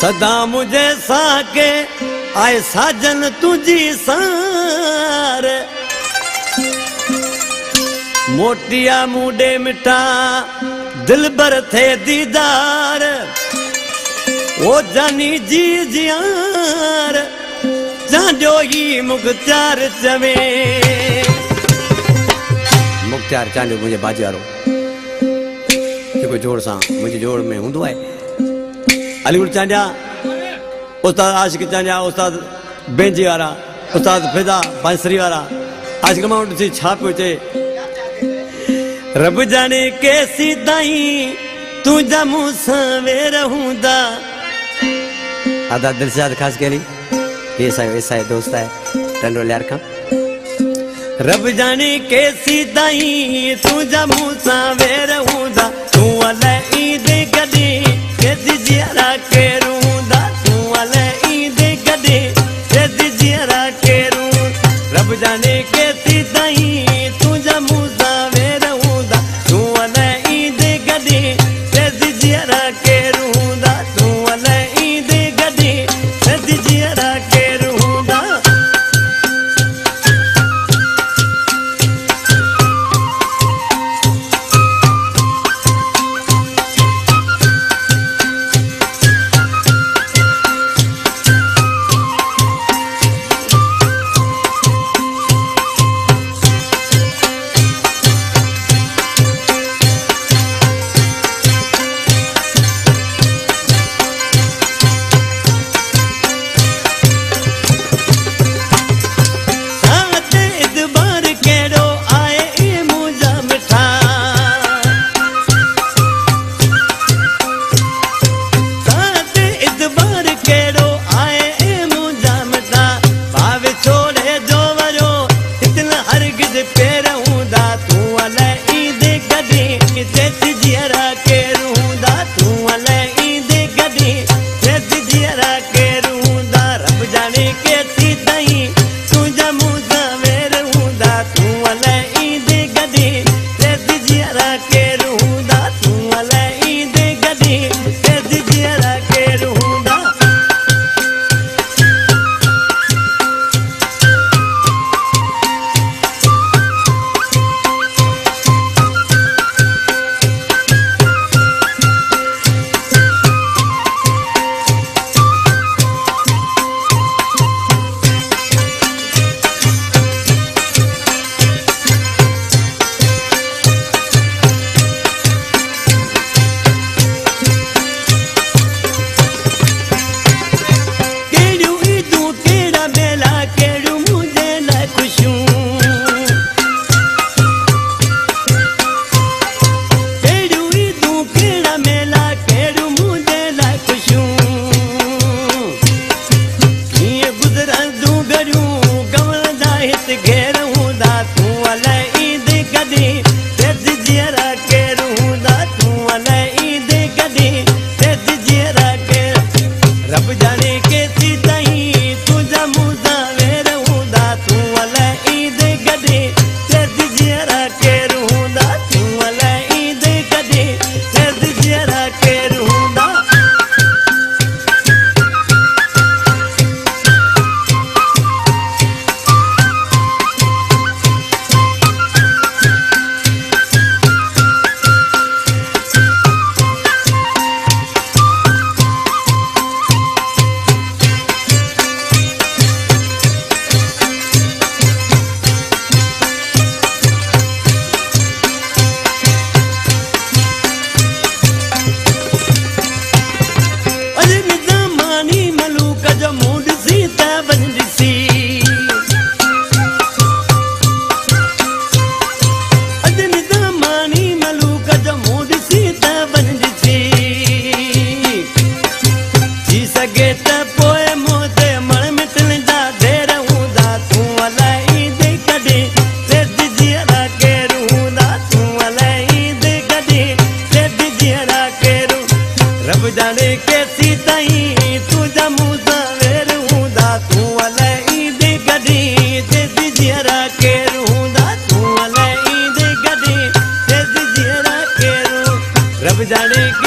सदा मुझे साके आए साजन तुझी सार मोटिया मुंडे मिठा दिल भर थे दीदार ओ जानी जी जियार जांजो ही मुख्तार चवे मुख्तार चांजो मुझे बाजारो जेको जोड़ सा मुझे जोड़ में हुंदो है अलीगढ़ चांजा उस्ताद आशिक चांजा उस्ताद बेंजी वारा उस्ताद फिदा बांसरी वारा आशिक माउंट से छाप चे रब जाने कैसी दाई तू जमू सवेर हुंदा आदा दिलशाद खास केली ऐसा है दोस्त है टंडो लियार का रब जाने कैसी दाई तू जमू सवेर हुंदा तू अले ईद गदी जियरा के रूंदा तू वाले ईद गदे जियरा के रू रब जाने कैसी दाई तू जमू सवेर हुंदा तू वाले ईद गदे जियरा के रूंदा तू वाले ईद गदे जियरा के रूंदा जाने की